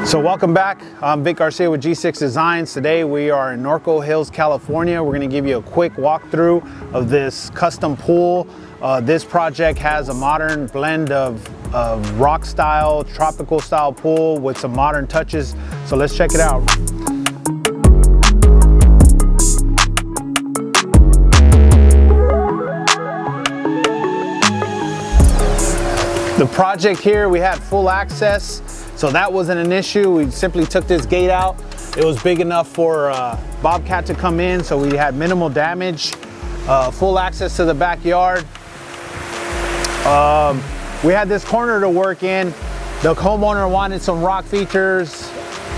So welcome back. I'm Vic Garcia with G6 Designs. Today we are in Norco Hills, California. We're going to give you a quick walkthrough of this custom pool. This project has a modern blend of rock style, tropical style pool with some modern touches. So let's check it out. The project here, we had full access, so that wasn't an issue. We simply took this gate out. It was big enough for Bobcat to come in, so we had minimal damage. Full access to the backyard. We had this corner to work in. The homeowner wanted some rock features.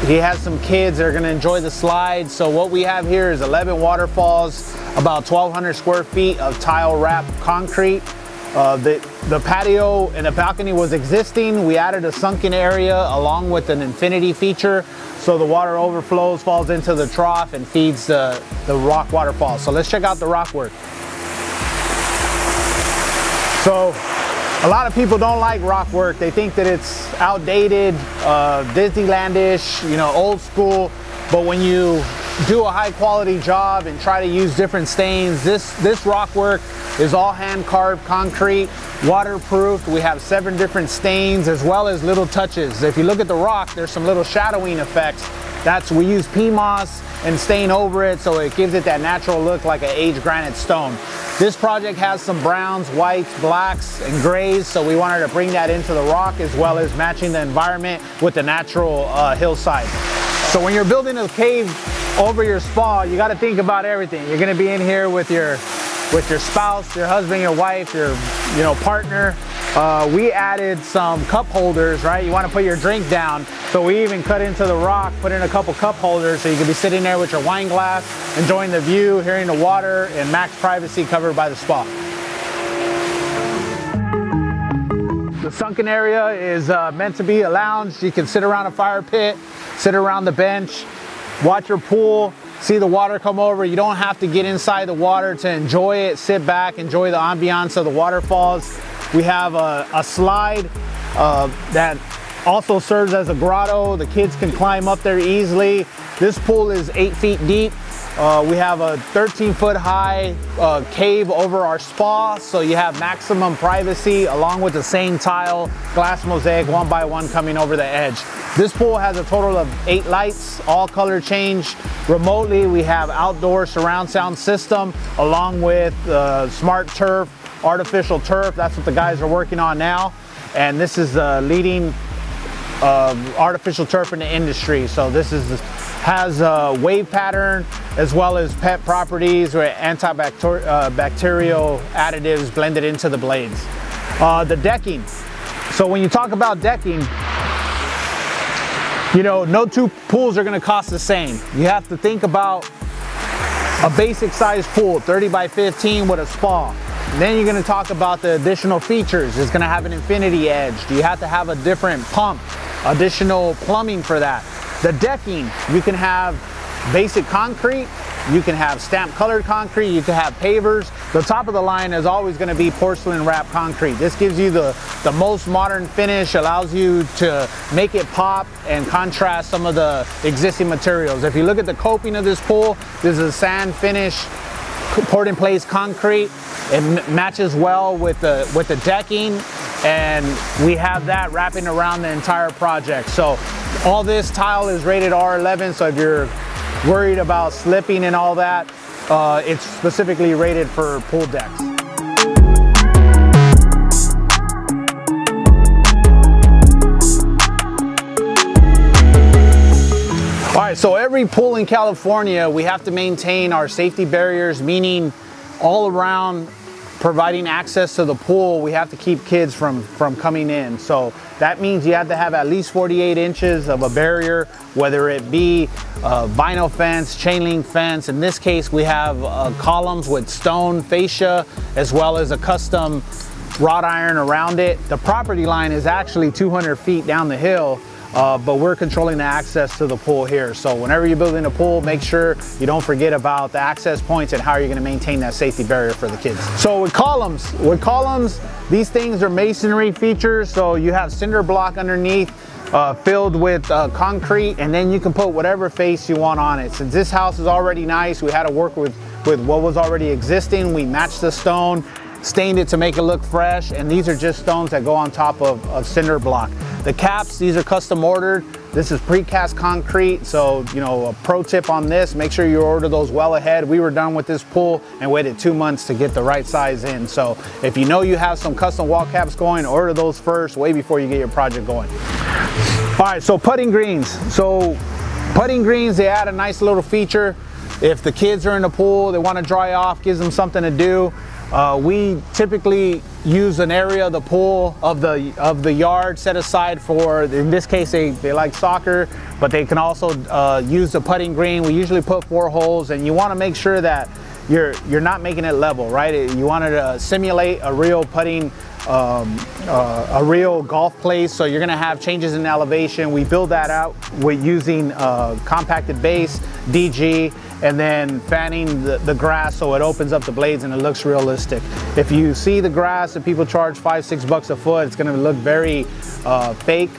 He has some kids that are gonna enjoy the slide. So what we have here is 11 waterfalls, about 1,200 square feet of tile wrap concrete. The patio and the balcony was existing. We added a sunken area along with an infinity feature, so the water overflows, falls into the trough, and feeds the rock waterfall. So let's check out the rock work. So a lot of people don't like rock work. They think that it's outdated, Disneylandish, you know, old school. But when you do a high quality job and try to use different stains, this rock work is all hand carved concrete, waterproofed. We have 7 different stains as well as little touches. If you look at the rock, there's some little shadowing effects. We use PMOS and stain over it, so it gives it that natural look like an aged granite stone. This project has some browns, whites, blacks, and grays, so we wanted to bring that into the rock as well as matching the environment with the natural hillside. So when you're building a cave over your spa, you got to think about everything. You're going to be in here with your spouse, your husband, your wife, your partner. We added some cup holders, right? You want to put your drink down, so we even cut into the rock, put in a couple cup holders, so you can be sitting there with your wine glass, enjoying the view, hearing the water, and max privacy covered by the spa. The sunken area is meant to be a lounge. You can sit around a fire pit, sit around the bench, watch your pool, see the water come over. You don't have to get inside the water to enjoy it. Sit back, enjoy the ambiance of the waterfalls. We have a slide that also serves as a grotto. The kids can climb up there easily. This pool is 8 feet deep. We have a 13-foot high cave over our spa, so you have maximum privacy along with the same tile, glass mosaic 1 by 1 coming over the edge. This pool has a total of 8 lights, all color change. Remotely, we have outdoor surround sound system along with smart turf, artificial turf. That's what the guys are working on now. And this is the leading artificial turf in the industry. So this has a wave pattern as well as pet properties with antibacterial additives blended into the blades. The decking. So when you talk about decking, you know, no 2 pools are going to cost the same. You have to think about a basic size pool, 30 by 15 with a spa. Then you're going to talk about the additional features. It's going to have an infinity edge. Do you have to have a different pump, additional plumbing for that? The decking, you can have basic concrete, you can have stamped colored concrete, you can have pavers. The top of the line is always going to be porcelain wrap concrete. This gives you the most modern finish, allows you to make it pop and contrast some of the existing materials. If you look at the coping of this pool, this is a sand finish, poured in place concrete. It matches well with the decking, and we have that wrapping around the entire project. So all this tile is rated R11, so if you're worried about slipping and all that, it's specifically rated for pool decks. All right, so every pool in California, we have to maintain our safety barriers, meaning all around providing access to the pool, we have to keep kids from coming in. So that means you have to have at least 48 inches of a barrier, whether it be a vinyl fence, chain link fence. In this case, we have columns with stone fascia, as well as a custom wrought iron around it. The property line is actually 200 feet down the hill. but we're controlling the access to the pool here. So whenever you're building a pool, make sure you don't forget about the access points and how you're gonna maintain that safety barrier for the kids. So with columns, these things are masonry features. So you have cinder block underneath, filled with concrete, and then you can put whatever face you want on it. Since this house is already nice, we had to work with what was already existing. We matched the stone, stained it to make it look fresh, and these are just stones that go on top of cinder block. The caps, these are custom ordered. This is precast concrete, so you know, a pro tip on this, make sure you order those well ahead. We were done with this pool and waited 2 months to get the right size in. So if you know you have some custom wall caps going, order those first, way before you get your project going. All right, so putting greens. So putting greens, they add a nice little feature. If the kids are in the pool, they want to dry off, gives them something to do. We typically use an area of the pool of the yard set aside for, in this case, they like soccer, but they can also use the putting green. We usually put 4 holes, and you want to make sure that you're not making it level, right? You want to simulate a real putting, a real golf place. So you're going to have changes in elevation. We build that out with using compacted base, DG, and then fanning the grass so it opens up the blades and it looks realistic. If you see the grass that people charge $5–6 a foot, it's going to look very fake,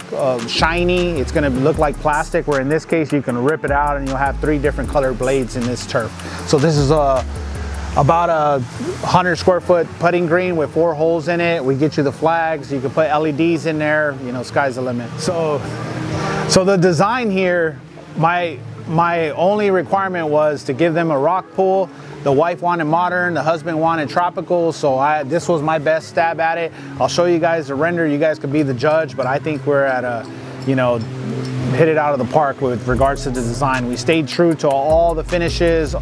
shiny. It's going to look like plastic, where in this case you can rip it out and you'll have 3 different colored blades in this turf. So this is about a 100 square foot putting green with 4 holes in it. We get you the flags, you can put LEDs in there, you know, sky's the limit. So the design here, my only requirement was to give them a rock pool. The wife wanted modern, the husband wanted tropical, so this was my best stab at it. I'll show you guys the render, you guys could be the judge, but I think we're at a, you know, hit it out of the park with regards to the design. We stayed true to all the finishes,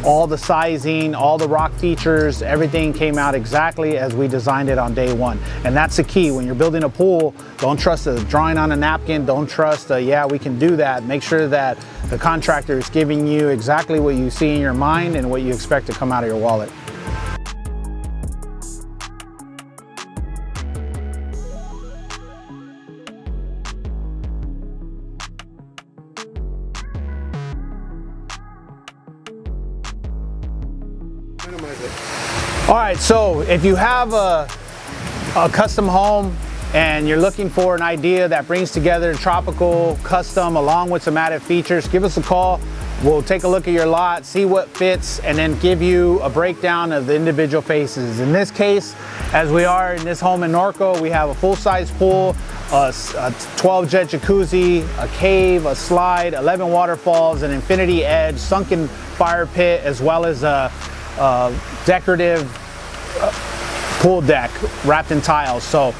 all the sizing, all the rock features. Everything came out exactly as we designed it on day one. And that's the key. When you're building a pool, don't trust a drawing on a napkin. Don't trust yeah, we can do that. Make sure that the contractor is giving you exactly what you see in your mind and what you expect to come out of your wallet. All right, so if you have a custom home and you're looking for an idea that brings together tropical, custom, along with some added features, give us a call. We'll take a look at your lot, see what fits, and then give you a breakdown of the individual faces. In this case, as we are in this home in Norco, we have a full-size pool, a 12-jet jacuzzi, a cave, a slide, 11 waterfalls, an infinity edge, sunken fire pit, as well as a decorative pool deck wrapped in tiles. So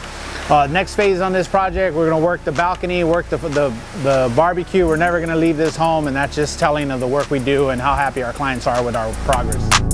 next phase on this project, we're going to work the balcony, work the barbecue. We're never going to leave this home, and that's just telling of the work we do and how happy our clients are with our progress.